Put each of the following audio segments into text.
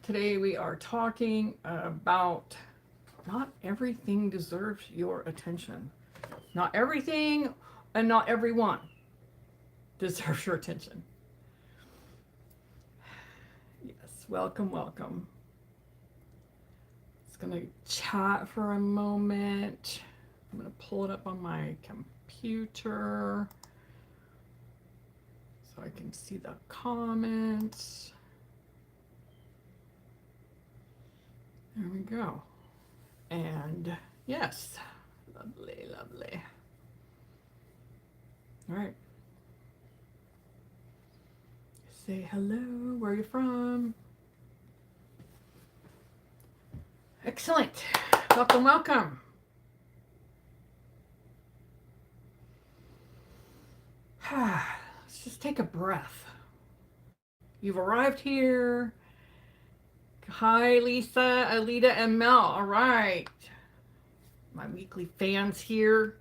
Today we are talking about not everything deserves your attention. Not everything and not everyone deserves your attention. Yes, welcome, welcome. Just gonna chat for a moment. I'm gonna pull it up on my computer so I can see the comments. There we go. And yes, lovely, lovely. All right. Say hello, where are you from? Excellent. Welcome, welcome. Let's just take a breath. You've arrived here. Hi, Lisa, Alita, and Mel. All right. My weekly fans here.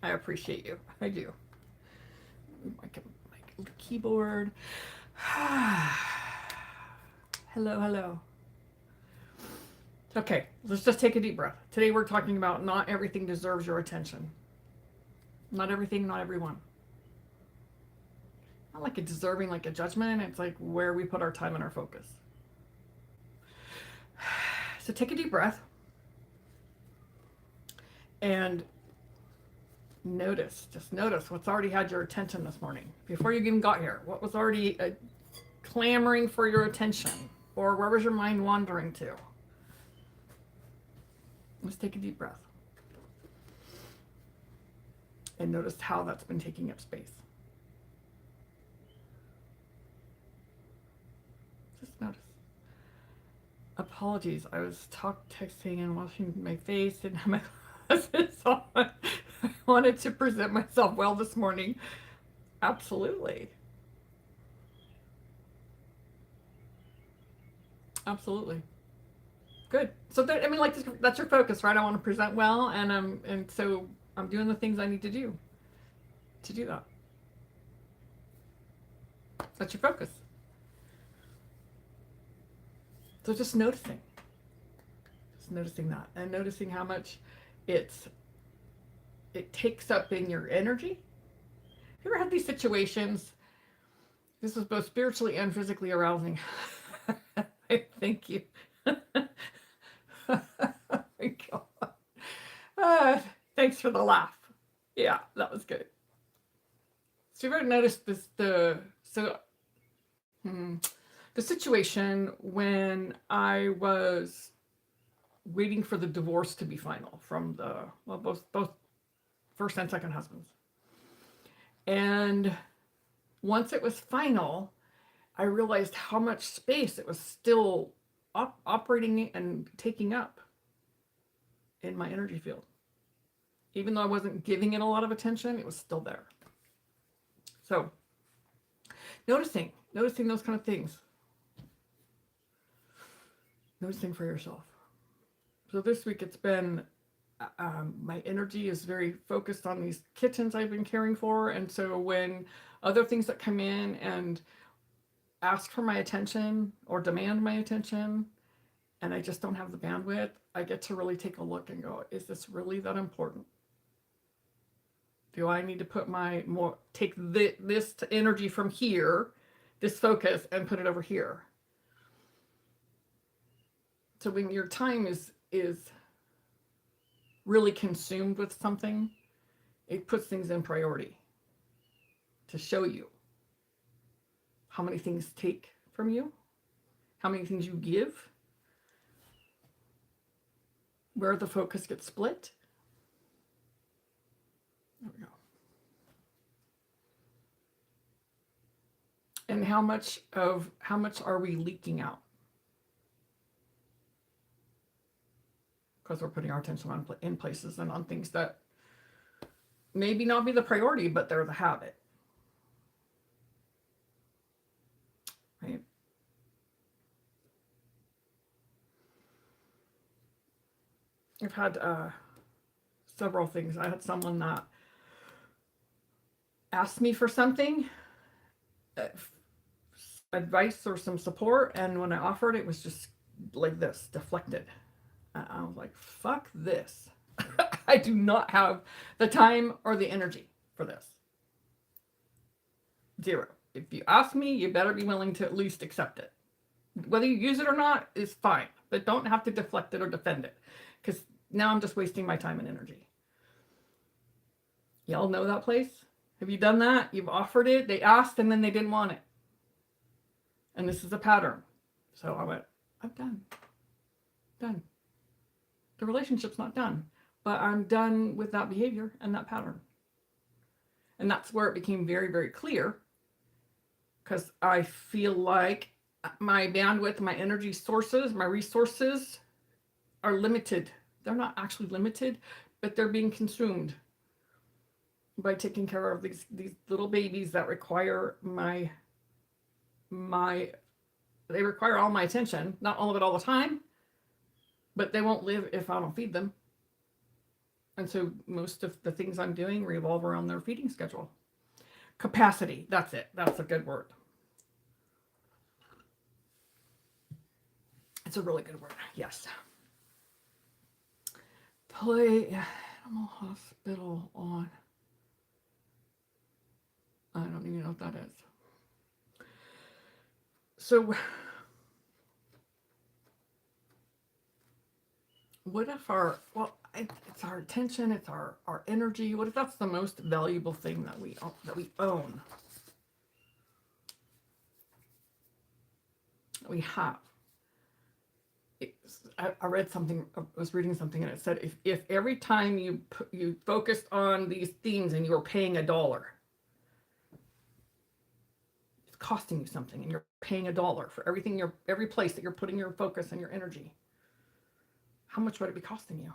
I appreciate you. I do. My keyboard. Hello, hello. Okay, let's just take a deep breath. Today we're talking about not everything deserves your attention. Not everything, not everyone. Not like a deserving, like a judgment. It's like where we put our time and our focus. So take a deep breath and just notice what's already had your attention this morning. Before you even got here, what was already clamoring for your attention? Or where was your mind wandering to? Let's take a deep breath. And notice how that's been taking up space. Just notice. Apologies, I was texting and washing my face and my glasses on. I wanted to present myself well this morning. Absolutely. Absolutely. Good. So that, I mean, like that's your focus, right? I want to present well, and so I'm doing the things I need to do that. That's your focus. So just noticing that, and noticing how much it takes up in your energy. Have you ever had these situations? This is both spiritually and physically arousing. Thank you. Oh my God. Thanks for the laugh. Yeah, that was good. So you ever noticed the situation when I was waiting for the divorce to be final from both first and second husbands. And once it was final, I realized how much space it was still operating and taking up in my energy field. Even though I wasn't giving it a lot of attention, it was still there. So noticing those kind of things. Noticing for yourself. So this week it's been, my energy is very focused on these kittens I've been caring for. And so when other things that come in and ask for my attention or demand my attention, and I just don't have the bandwidth, I get to really take a look and go, is this really that important? Do I need to put take this energy from here, this focus, and put it over here? So when your time is really consumed with something, it puts things in priority to show you how many things take from you, how many things you give, where the focus gets split. There we go. And how much are we leaking out? Because we're putting our attention in places and on things that maybe not be the priority, but they're the habit. Right? I've had several things. I had someone that asked me for something advice or some support, and when I offered, it was just like this, deflected. I was like, fuck this. I do not have the time or the energy for this. Zero. If you ask me, you better be willing to at least accept it. Whether you use it or not is fine, but don't have to deflect it or defend it, because now I'm just wasting my time and energy. Y'all know that place? Have you done that? You've offered it, they asked, and then they didn't want it. And this is a pattern. So I went, I'm done. Done. The relationship's not done, but I'm done with that behavior and that pattern. And that's where it became very, very clear, because I feel like my bandwidth, my energy sources, my resources are limited. They're not actually limited, but they're being consumed by taking care of these little babies that require they require all my attention, not all of it all the time, but they won't live if I don't feed them. And so most of the things I'm doing revolve around their feeding schedule. Capacity, that's it. That's a good word. It's a really good word, yes. Play Animal Hospital on. I don't even know what that is. So what if it's our attention, it's our energy, what if that's the most valuable thing that we own, that we have? I read something, I was reading something, and it said if every time you focused on these themes and you were paying $1, it's costing you something, and you're paying $1 for every place that you're putting your focus and your energy. How much would it be costing you?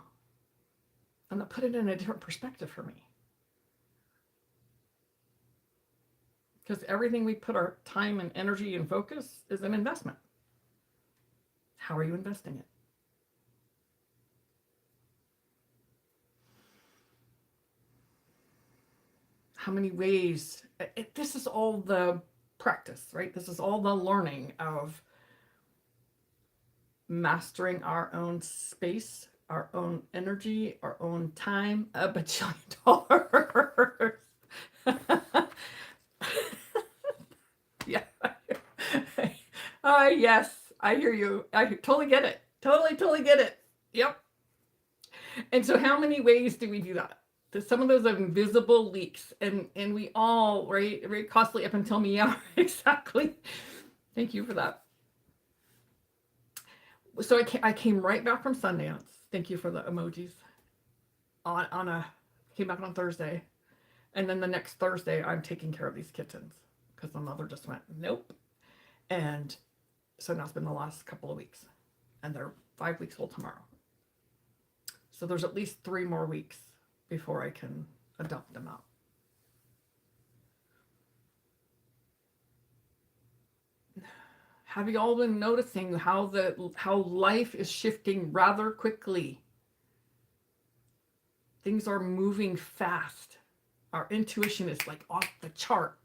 And that put it in a different perspective for me. Because everything we put our time and energy and focus is an investment. How are you investing it? How many ways? This is all the practice, right? This is all the learning of mastering our own space, our own energy, our own time, $1 bajillion. Yeah. Yes, I hear you. I totally get it. Totally get it. Yep. And so how many ways do we do that? Some of those are invisible leaks, and we all, right, very costly up until me. Yeah, exactly. Thank you for that. So I came right back from Sundance. Thank you for the emojis. Came back on Thursday, and then the next Thursday I'm taking care of these kittens because the mother just went nope, and so now it's been the last couple of weeks, and they're 5 weeks old tomorrow. So there's at least 3 more weeks before I can adopt them out. Have you all been noticing how life is shifting rather quickly? Things are moving fast. Our intuition is like off the chart.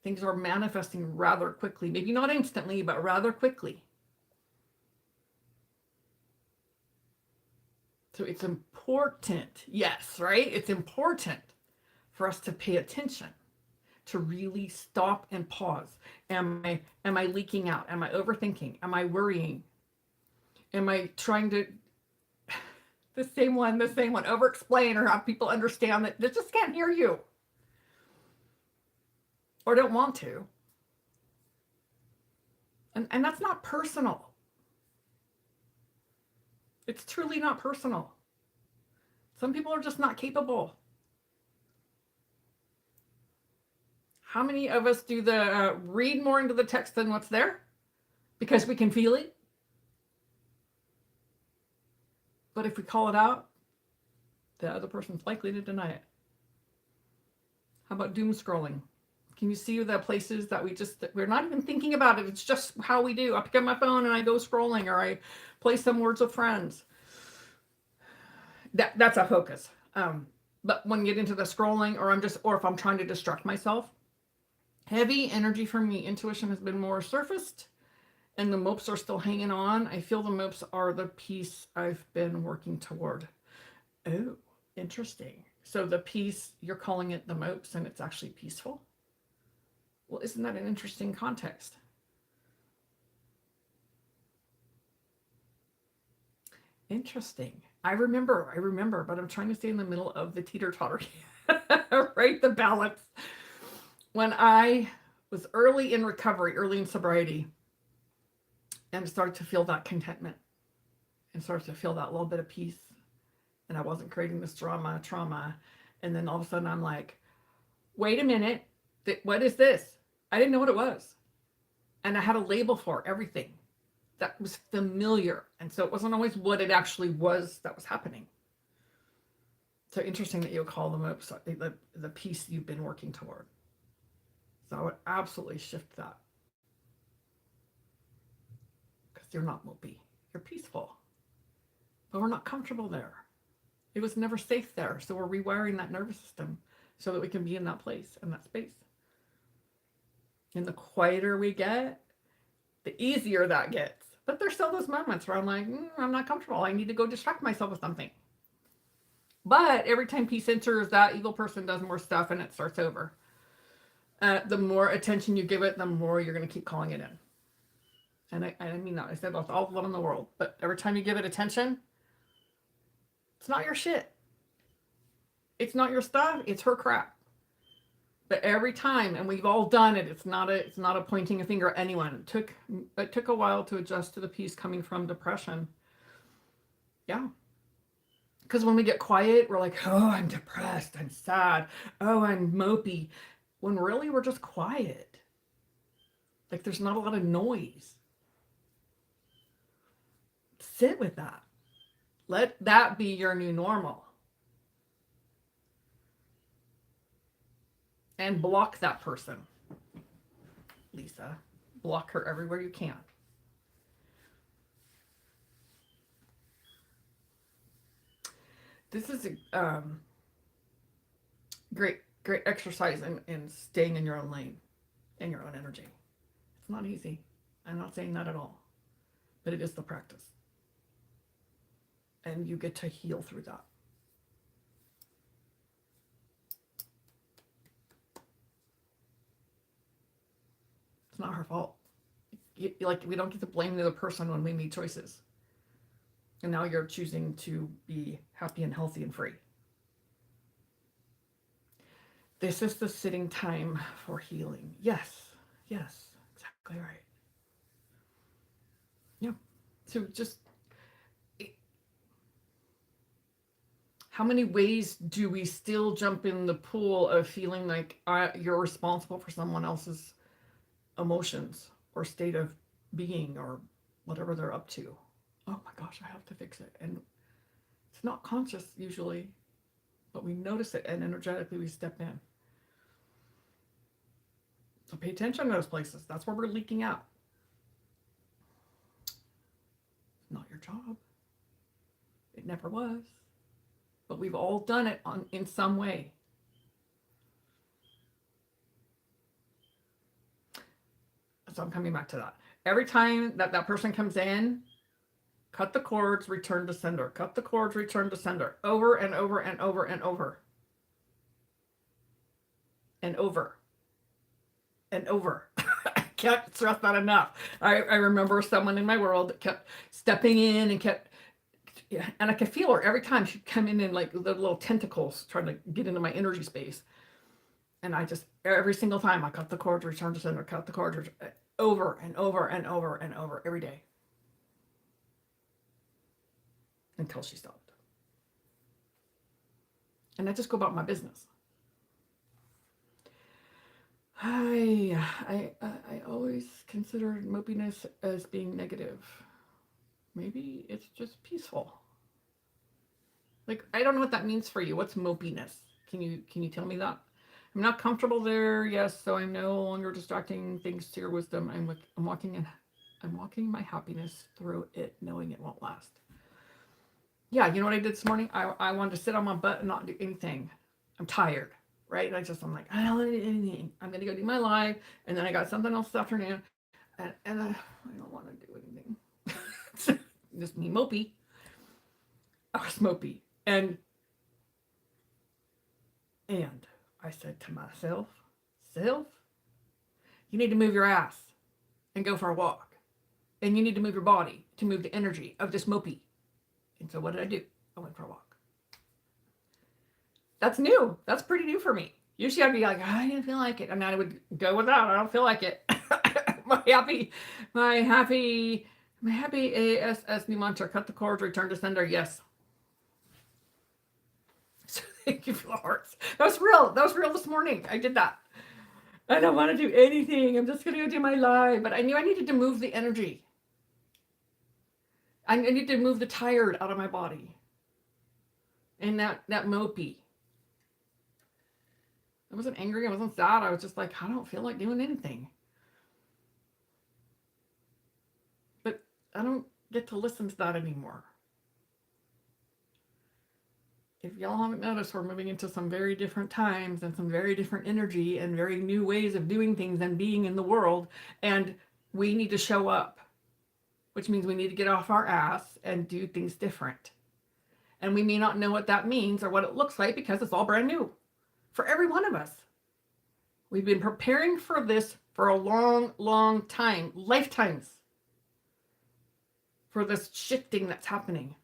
Things are manifesting rather quickly. Maybe not instantly, but rather quickly. So it's important, yes, right? It's important for us to pay attention, to really stop and pause. Am I leaking out? Am I overthinking? Am I worrying? Am I trying to the same one, over-explain or have people understand that they just can't hear you or don't want to? And that's not personal. It's truly not personal. Some people are just not capable. How many of us do the read more into the text than what's there? Because we can feel it. But if we call it out, the other person's likely to deny it. How about doom scrolling? Can you see the places that we're not even thinking about it? It's just how we do. I pick up my phone and I go scrolling, or I play some Words with Friends. That's a focus. But when you get into the scrolling, or if I'm trying to distract myself, Heavy energy for me. Intuition has been more surfaced, and the mopes are still hanging on. I feel the mopes are the peace I've been working toward. Oh, interesting. So the peace, you're calling it the mopes, and it's actually peaceful? Well, isn't that an interesting context? Interesting. I remember, but I'm trying to stay in the middle of the teeter-totter. Right? The balance. When I was early in recovery, early in sobriety, and started to feel that contentment and started to feel that little bit of peace, and I wasn't creating this trauma. And then all of a sudden I'm like, wait a minute, what is this? I didn't know what it was. And I had a label for everything that was familiar. And so it wasn't always what it actually was that was happening. So interesting that you call them up the piece you've been working toward. So I would absolutely shift that. Because you're not mopey. You're peaceful. But we're not comfortable there. It was never safe there. So we're rewiring that nervous system so that we can be in that place, in that space. And the quieter we get, the easier that gets. But there's still those moments where I'm like, I'm not comfortable. I need to go distract myself with something. But every time peace enters, that evil person does more stuff and it starts over. The more attention you give it, the more you're going to keep calling it in. And I mean that. I said that's all love in the world. But every time you give it attention, it's not your shit. It's not your stuff. It's her crap. But every time, and we've all done it, it's not a pointing a finger at anyone. It took a while to adjust to the peace coming from depression. Yeah. Because when we get quiet, we're like, oh, I'm depressed, I'm sad, oh, I'm mopey. When really we're just quiet. Like there's not a lot of noise. Sit with that. Let that be your new normal. And block that person. Lisa, block her everywhere you can. This is a great exercise in staying in your own lane, in your own energy. It's not easy. I'm not saying that at all. But it is the practice. And you get to heal through that. It's not her fault. Like, we don't get to blame the other person when we make choices. And now you're choosing to be happy and healthy and free. This is the sitting time for healing. Yes, exactly right. Yeah. So just, how many ways do we still jump in the pool of feeling like you're responsible for someone else's emotions or state of being or whatever they're up to? Oh my gosh, I have to fix it. And it's not conscious usually, but we notice it and energetically we step in. So pay attention to those places. That's where we're leaking out. Not your job. It never was. But we've all done it in some way. So I'm coming back to that. Every time that person comes in, cut the cords, return to sender. Cut the cords, return to sender. Over and over and over and over. And over. And over. I can't stress that enough. I remember someone in my world that kept stepping in and kept, and I could feel her every time she'd come in like the little tentacles trying to get into my energy space. And I just, every single time I cut the cords, return to sender, cut the cords, over and over and over and over every day. Until she stopped. And I just go about my business. I always considered mopiness as being negative. Maybe it's just peaceful. Like, I don't know what that means for you. What's mopiness? Can you tell me that? I'm not comfortable there. Yes, so I'm no longer distracting things to your wisdom. I'm walking my happiness through it, knowing it won't last. Yeah, you know what I did this morning? I wanted to sit on my butt and not do anything. I'm tired. right? And I'm like, I don't want to do anything. I'm going to go do my live. And then I got something else this afternoon. And I don't want to do anything. Just me mopey. I was mopey. And I said to myself, Self, you need to move your ass and go for a walk. And you need to move your body to move the energy of this mopey. And so what did I do? I went for a walk. That's new. That's pretty new for me. Usually I'd be like, I didn't feel like it. And I would go without. I don't feel like it. my happy ASS new mantra, cut the cords, return to sender. Yes. So thank you for the hearts. That was real. That was real this morning. I did that. I don't want to do anything. I'm just going to go do my live. But I knew I needed to move the energy. I need to move the tired out of my body. And that mopey. I wasn't angry. I wasn't sad. I was just like, I don't feel like doing anything. But I don't get to listen to that anymore. If y'all haven't noticed, we're moving into some very different times and some very different energy and very new ways of doing things and being in the world. And we need to show up, which means we need to get off our ass and do things different. And we may not know what that means or what it looks like because it's all brand new for every one of us. We've been preparing for this for a long, long time, lifetimes, for this shifting that's happening.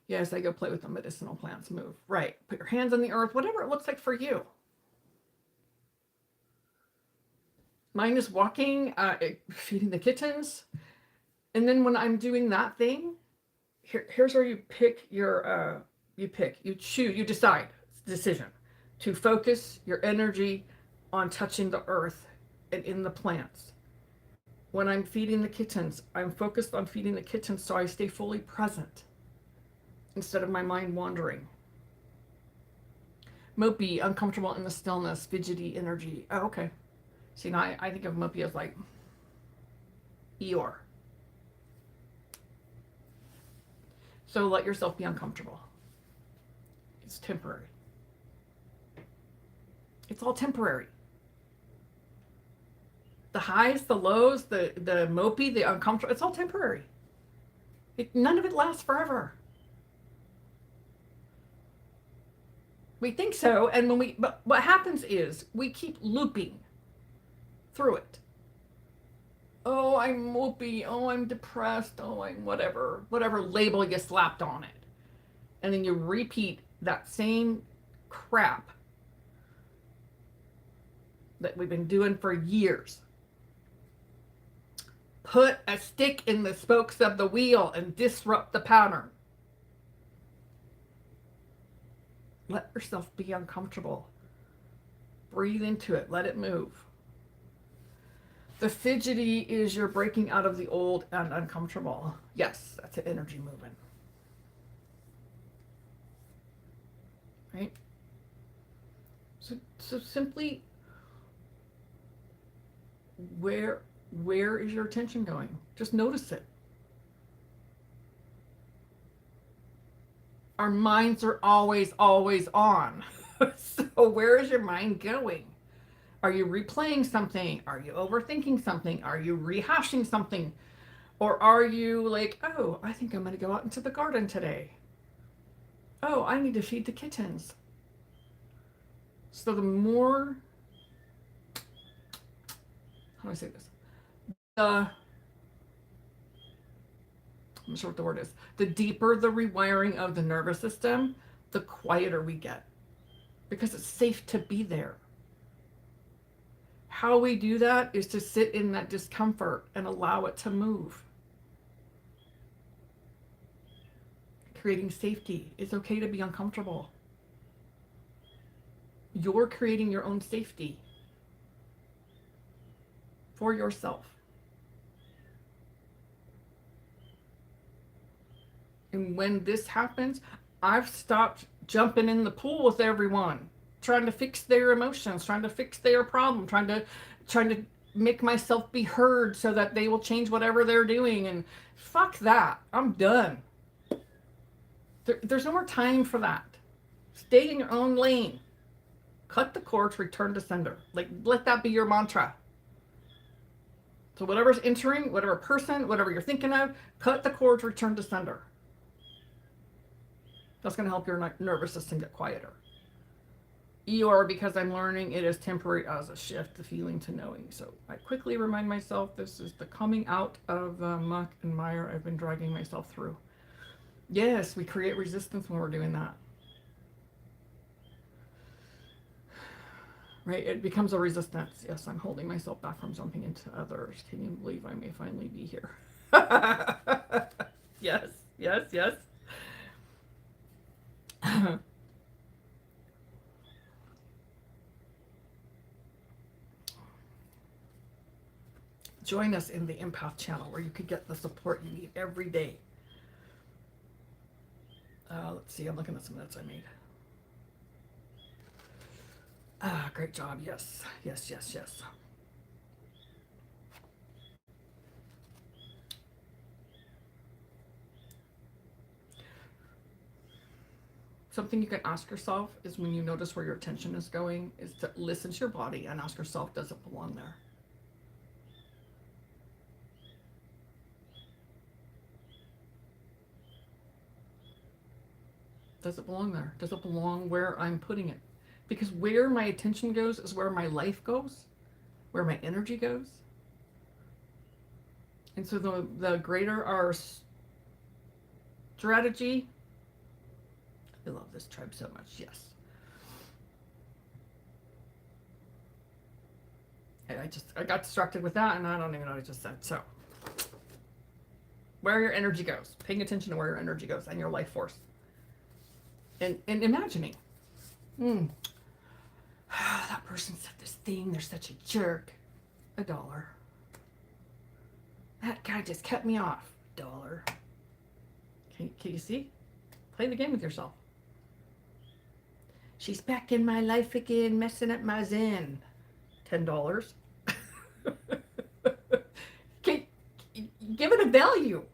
Yes, I go play with the medicinal plants. Move. Right. Put your hands on the earth, whatever it looks like for you. Mine is walking, feeding the kittens. And then when I'm doing that thing, here's where you pick your, you decide, decision, to focus your energy on touching the earth and in the plants. When I'm feeding the kittens, I'm focused on feeding the kittens so I stay fully present instead of my mind wandering. Mopey, uncomfortable in the stillness, fidgety energy. Oh, okay. See, now I think of mopey as like Eeyore. So let yourself be uncomfortable. It's temporary. It's all temporary. The highs, the lows, the mopey, the uncomfortable, it's all temporary. None of it lasts forever. We think so, and but what happens is we keep looping through it. Oh, I'm mopey. Oh, I'm depressed. Oh, I'm whatever label you slapped on it. And then you repeat that same crap that we've been doing for years. Put a stick in the spokes of the wheel and disrupt the pattern. Let yourself be uncomfortable. Breathe into it. Let it move. The fidgety is you're breaking out of the old and uncomfortable. Yes, that's an energy moving. Right? So simply, where is your attention going? Just notice it. Our minds are always on. So where is your mind going? Are you replaying something? Are you overthinking something? Are you rehashing something? Or are you like, oh, I think I'm going to go out into the garden today. Oh, I need to feed the kittens. So the more, how do I say this? I'm not sure what the word is. The deeper the rewiring of the nervous system, the quieter we get. Because it's safe to be there. How we do that is to sit in that discomfort and allow it to move. Creating safety. It's okay to be uncomfortable. You're creating your own safety for yourself. And when this happens, I've stopped jumping in the pool with everyone, trying to fix their emotions, trying to fix their problem, trying to make myself be heard so that they will change whatever they're doing. And fuck that. I'm done. There's no more time for that. Stay in your own lane. Cut the cords, return to sender. Like, let that be your mantra. So whatever's entering, whatever person, whatever you're thinking of, cut the cords, return to sender. That's going to help your nervous system get quieter. Or because I'm learning it is temporary as a shift, the feeling to knowing. So I quickly remind myself this is the coming out of the muck and mire I've been dragging myself through. Yes, we create resistance when we're doing that. Right? It becomes a resistance. Yes, I'm holding myself back from jumping into others. Can you believe I may finally be here? Yes, yes, yes. Join us in the Empath Channel where you could get the support you need every day. Let's see, I'm looking at some notes I made. Great job. Yes, yes, yes, yes. Something you can ask yourself is when you notice where your attention is going, is to listen to your body and ask yourself, does it belong there? Does it belong there? Does it belong where I'm putting it? Because where my attention goes is where my life goes, where my energy goes. And so the greater our strategy, I love this tribe so much, yes. I got distracted with that and I don't even know what I just said. So, where your energy goes, paying attention to where your energy goes and your life force. And imagining, that person said this thing, they're such a jerk. $1. That guy just cut me off. $1. Can you see? Play the game with yourself. She's back in my life again, messing up my zen. $10. Okay, give it a value.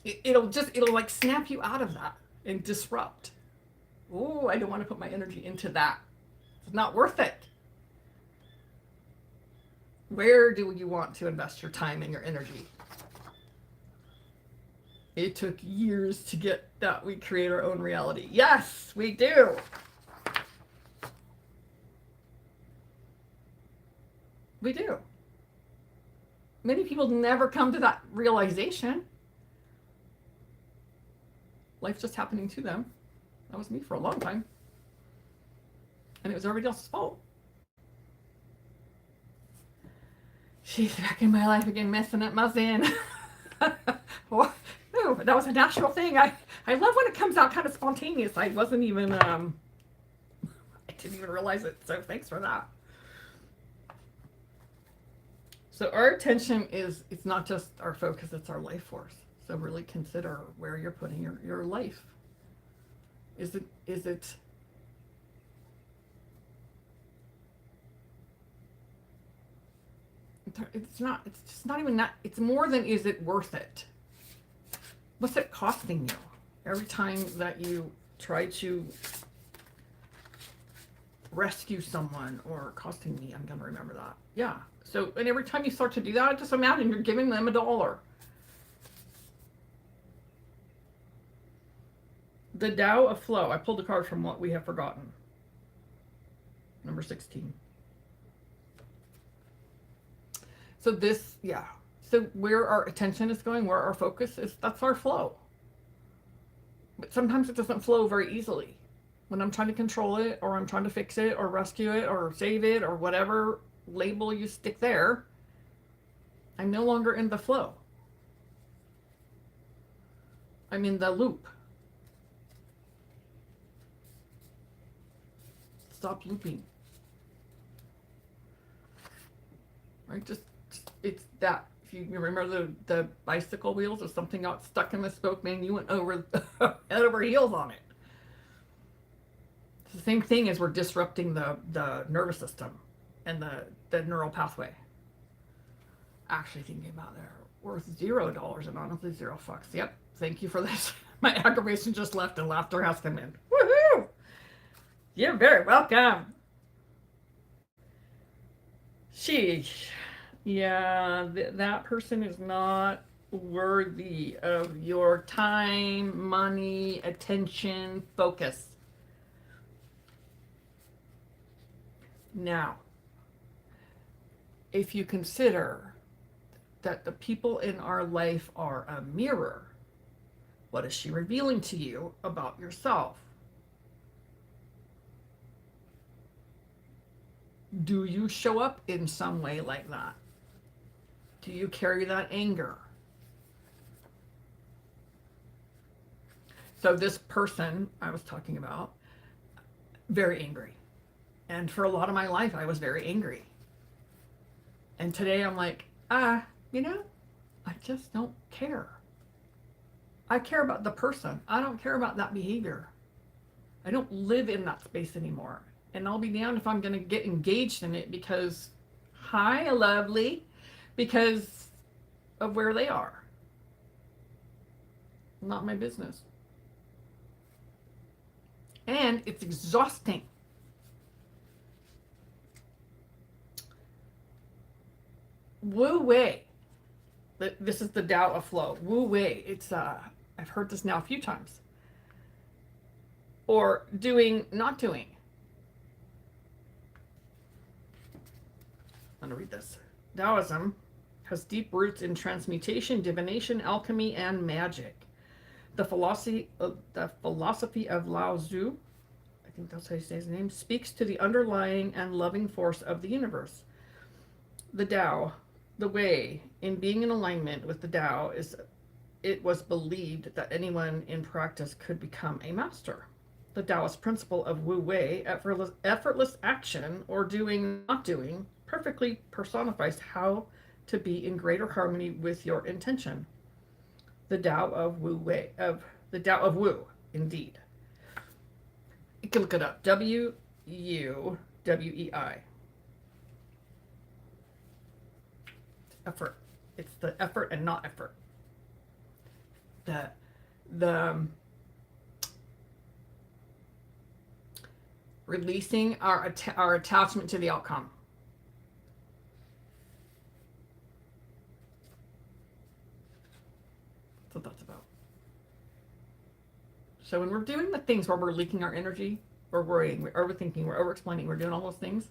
It'll like snap you out of that and disrupt. Oh, I don't want to put my energy into that. It's not worth it. Where do you want to invest your time and your energy? It took years to get that we create our own reality. Yes, we do. We do. Many people never come to that realization. Life's just happening to them. That was me for a long time. And it was everybody else's fault. She's back in my life again, messing up my zen. Oh, no, that was a natural thing. I love when it comes out kind of spontaneous. I wasn't even, I didn't even realize it. So thanks for that. So our attention it's not just our focus, it's our life force. So really consider where you're putting your life. Is it it's just not even that. It's more than, is it worth it? What's it costing you? Every time that you try to rescue someone, or costing me, I'm gonna remember that. Yeah. So, and every time you start to do that, just imagine you're giving them $1. The Tao of Flow. I pulled a card from What We Have Forgotten. Number 16. So this, yeah. So where our attention is going, where our focus is, that's our flow. But sometimes it doesn't flow very easily. When I'm trying to control it, or I'm trying to fix it, or rescue it, or save it, or whatever label you stick there, I'm no longer in the flow. I'm in the loop. Stop looping. Right? Just it's that. If you remember the bicycle wheels, or something got stuck in the spoke, man, you went over head over heels on it. It's the same thing as we're disrupting the nervous system and the neural pathway. Actually thinking about they're worth $0 and honestly 0 fucks. Yep. Thank you for this. My aggravation just left and laughter has come in. Woohoo! You're very welcome. Sheesh. Yeah, that person is not worthy of your time, money, attention, focus. Now, if you consider that the people in our life are a mirror, what is she revealing to you about yourself? Do you show up in some way like that? Do you carry that anger? So this person I was talking about, very angry. And for a lot of my life, I was very angry. And today I'm like, you know, I just don't care. I care about the person. I don't care about that behavior. I don't live in that space anymore. And I'll be damned if I'm going to get engaged in it because, hi, lovely, because of where they are. Not my business. And it's exhausting. Wu Wei. This is the Tao of Flow. Wu Wei. It's I've heard this now a few times. Or doing, not doing. I'm going to read this. Taoism has deep roots in transmutation, divination, alchemy, and magic. The philosophy of Lao Tzu, I think that's how you say his name, speaks to the underlying and loving force of the universe. The Tao, the way, in being in alignment with the Tao, it was believed that anyone in practice could become a master. The Taoist principle of Wu Wei, effortless action, or doing, not doing, perfectly personifies how to be in greater harmony with your intention. The Tao of Wu Wei, the Tao of Wu, indeed. You can look it up. W-U-W-E-I. Effort. It's the effort and not effort. The releasing our attachment to the outcome. That's what that's about. So when we're doing the things where we're leaking our energy, we're worrying, we're overthinking, we're over-explaining, we're doing all those things,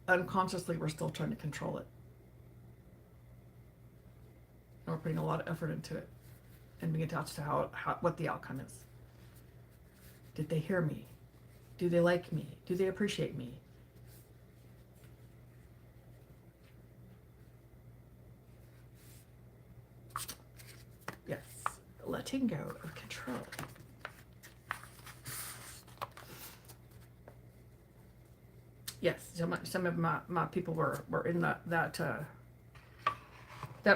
unconsciously we're still trying to control it. And we're putting a lot of effort into it and being attached to what the outcome is. Did they hear me? Do they like me? Do they appreciate me? Yes, letting go of control. Yes, some of my people were in that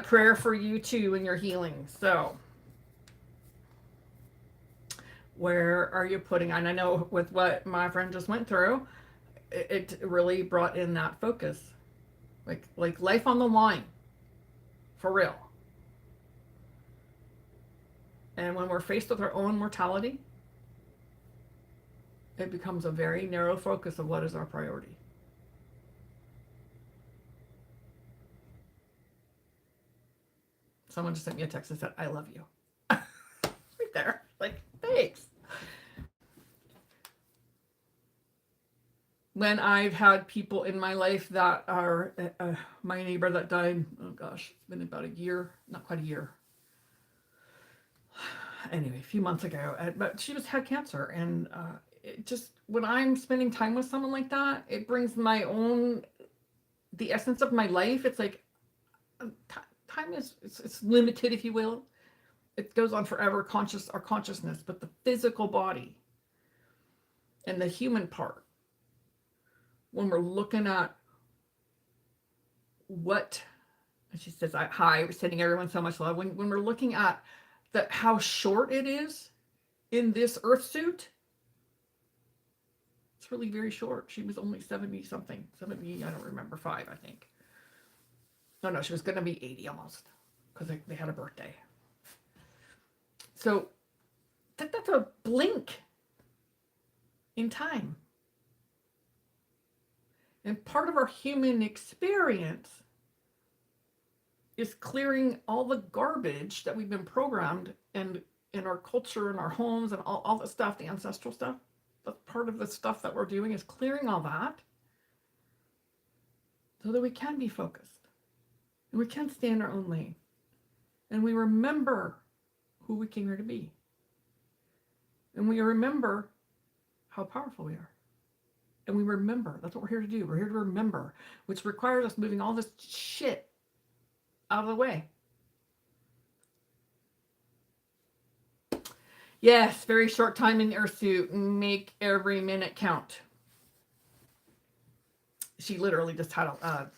prayer for you too in your healing. So where are you putting, and I know with what my friend just went through, it really brought in that focus, like life on the line, for real. And when we're faced with our own mortality, it becomes a very narrow focus of what is our priority. Someone just sent me a text that said, I love you. Right there. Like, thanks. When I've had people in my life that are, my neighbor that died, oh gosh, it's been about a year, not quite a year. Anyway, a few months ago, but she had cancer. And it just, when I'm spending time with someone like that, it brings the essence of my life. It's like, time is, it's limited, if you will. It goes on forever, our consciousness, but the physical body and the human part, when we're looking at what, and she says, hi, we're sending everyone so much love. When we're looking at how short it is in this earth suit, it's really very short. She was only 70 something, 70, I don't remember, 5, I think. No, she was going to be 80 almost because they had a birthday. So that's a blink in time. And part of our human experience is clearing all the garbage that we've been programmed and in our culture and our homes and all the stuff, the ancestral stuff. That's part of the stuff that we're doing, is clearing all that so that we can be focused and we can stay in our own lane and we remember who we came here to be. And we remember how powerful we are. And we remember, that's what we're here to do. We're here to remember, which requires us moving all this shit out of the way. Yes, very short time in the earth suit. Make every minute count. She literally just had a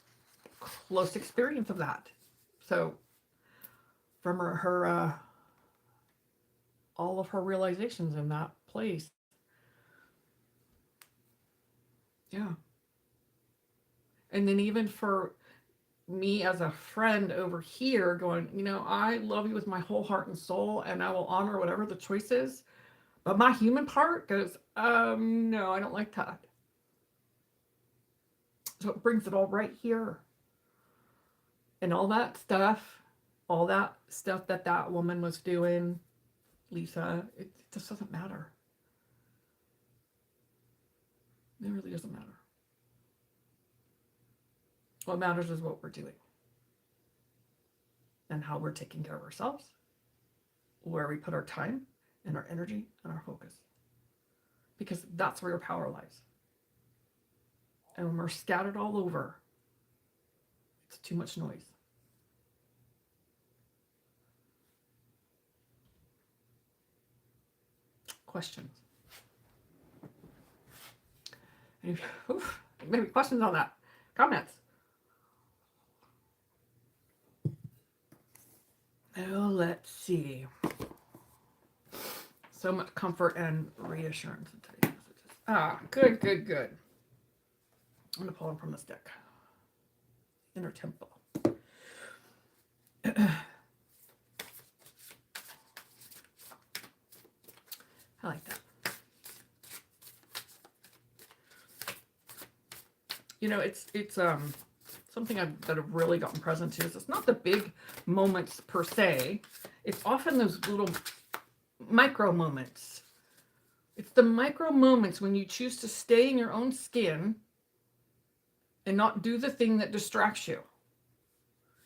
close experience of that. So from her all of her realizations in that place. Yeah. And then even for me as a friend over here going, I love you with my whole heart and soul, and I will honor whatever the choice is. But my human part goes, no, I don't like that. So it brings it all right here. And all that stuff that woman was doing, Lisa, it just doesn't matter. It really doesn't matter. What matters is what we're doing and how we're taking care of ourselves, where we put our time and our energy and our focus, because that's where your power lies. And when we're scattered all over, it's too much noise. Questions? Maybe questions on that? Comments? Oh, let's see. So much comfort and reassurance in today's messages. Good. I'm going to pull them from this deck. Inner Temple. I like that. It's something that I've really gotten present to is it's not the big moments per se. It's often those little micro moments. It's the micro moments when you choose to stay in your own skin and not do the thing that distracts you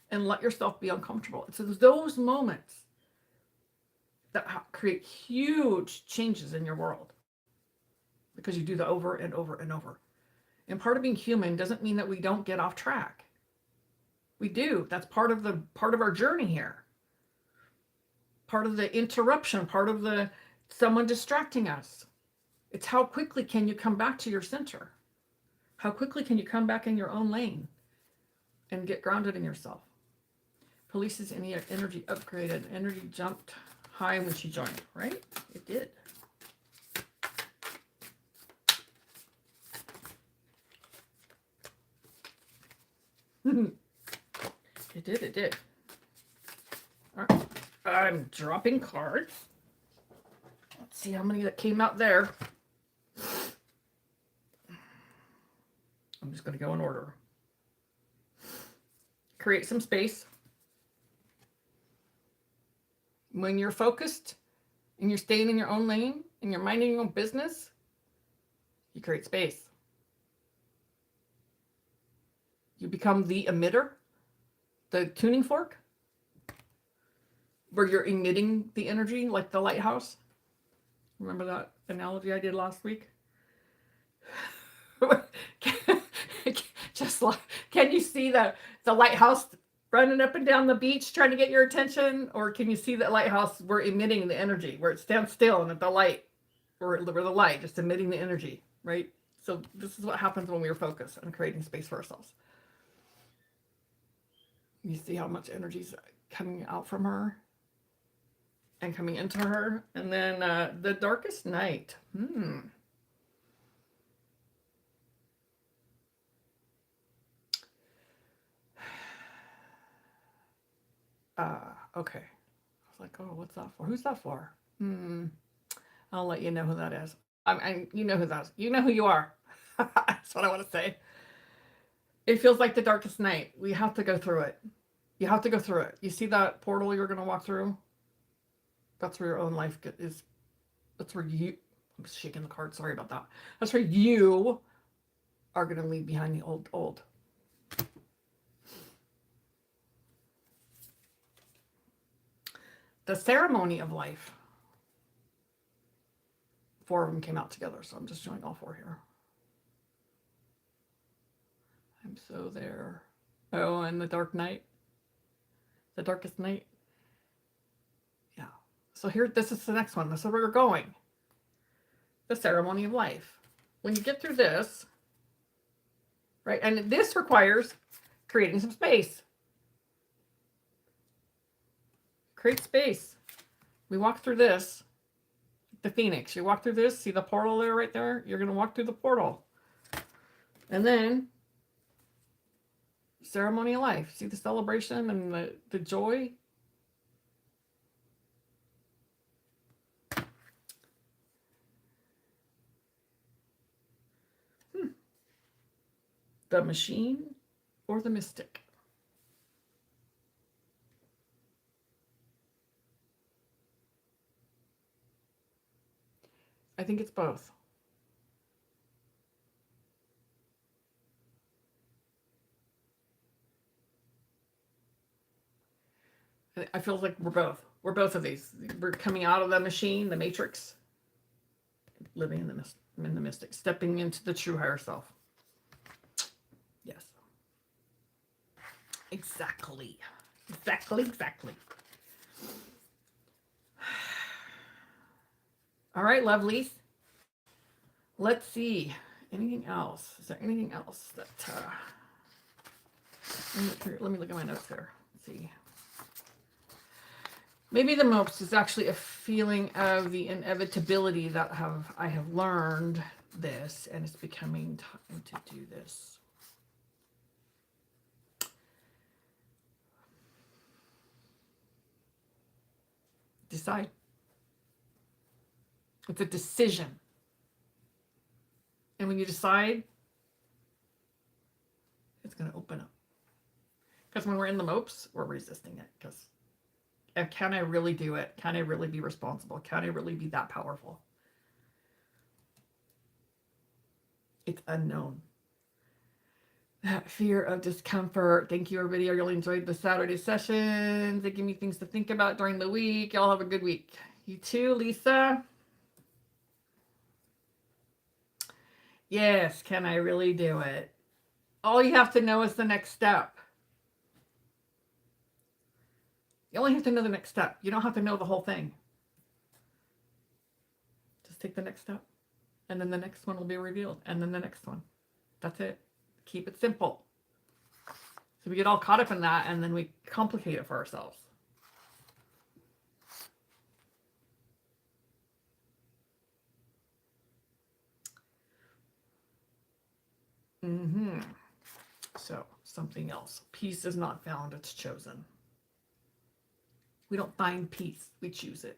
and let yourself be uncomfortable. It's those moments that create huge changes in your world because you do that over and over and over. And part of being human doesn't mean that we don't get off track. We do. That's part of our journey here. Part of the interruption, part of the someone distracting us. It's how quickly can you come back to your center? How quickly can you come back in your own lane and get grounded in yourself? Police's energy upgraded. Energy jumped high when she joined, right? It did. It did. All right. I'm dropping cards. Let's see how many that came out there. I'm just going to go in order. Create some space. When you're focused and you're staying in your own lane and you're minding your own business, you create space. You become the emitter, the tuning fork, where you're emitting the energy like the lighthouse. Remember that analogy I did last week? Just like, can you see the lighthouse running up and down the beach trying to get your attention? Or can you see that lighthouse, we're emitting the energy, where it stands still and at the light, or the light, just emitting the energy, right? So this is what happens when we are focused on creating space for ourselves. You see how much energy is coming out from her and coming into her. And then the darkest night. Okay. I was like, oh, what's that for? Who's that for? I'll let you know who that is. You know who that is. You know who you are. That's what I want to say. It feels like the darkest night. We have to go through it. You have to go through it. You see that portal you're going to walk through? That's where your own life is. That's where you. I'm shaking the card. Sorry about that. That's where you are going to leave behind the old. The ceremony of life. 4 of them came out together, so I'm just showing all 4 here. I'm so there. Oh, and the dark night. The darkest night. Yeah. So here, this is the next one. This is where we're going. The ceremony of life. When you get through this, right, and this requires creating some space. Create space. We walk through this. The Phoenix. You walk through this. See the portal there, right there? You're going to walk through the portal. And then ceremony of life. See the celebration and the joy? The machine or the mystic? I think it's both. I feel like we're both. We're both of these. We're coming out of the machine, the matrix, living in the mystic, stepping into the true higher self. Yes. Exactly. All right, lovelies. Let's see. Anything else? Is there anything else that... let me look at my notes here. Let's see. Maybe the most is actually a feeling of the inevitability that I have learned this, and it's becoming time to do this. Decide. It's a decision. And when you decide, it's going to open up. Because when we're in the mopes, we're resisting it. Because can I really do it? Can I really be responsible? Can I really be that powerful? It's unknown. That fear of discomfort. Thank you, everybody. I really enjoyed the Saturday sessions. They give me things to think about during the week. Y'all have a good week. You too, Lisa. Yes, can I really do it? All you have to know is the next step. You only have to know the next step. You don't have to know the whole thing. Just take the next step. And then the next one will be revealed. And then the next one. That's it. Keep it simple. So we get all caught up in that and then we complicate it for ourselves. So something else. Peace is not found, it's chosen. We don't find peace, we choose it.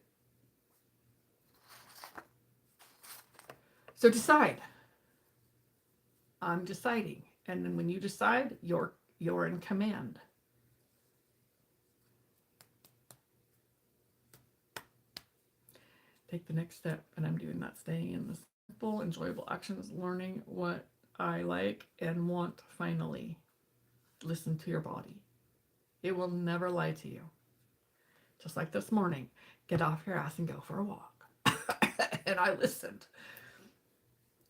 So decide. I'm deciding. And then when you decide, you're in command. Take the next step, and I'm doing that, staying in the simple, enjoyable actions, learning what I like and want finally. Listen to your body. It will never lie to you. Just like this morning, get off your ass and go for a walk. And I listened.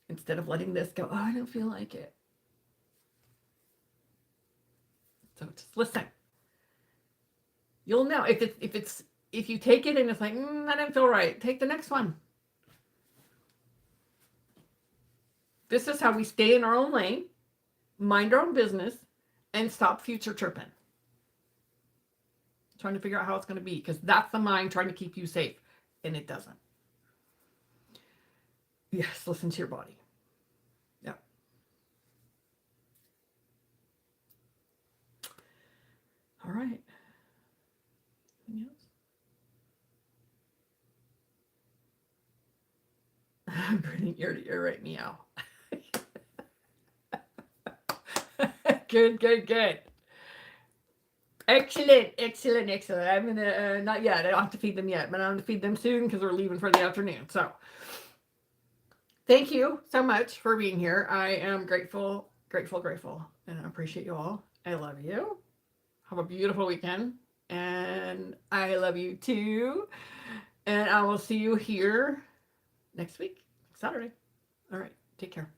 Instead of letting this go, oh, I don't feel like it. So just listen. You'll know if you take it and it's like, that didn't feel right. Take the next one. This is how we stay in our own lane, mind our own business, and stop future tripping. Trying to figure out how it's going to be, because that's the mind trying to keep you safe, and it doesn't. Yes, listen to your body. Yeah. All right. grinning ear to ear right meow. Good, good, good. Excellent, excellent, excellent. I'm gonna, not yet, I don't have to feed them yet, but I'm gonna feed them soon because we're leaving for the afternoon. So thank you so much for being here. I am grateful, grateful, grateful, and I appreciate you all. I love you. Have a beautiful weekend. And I love you too. And I will see you here next week, Saturday. All right. Take care.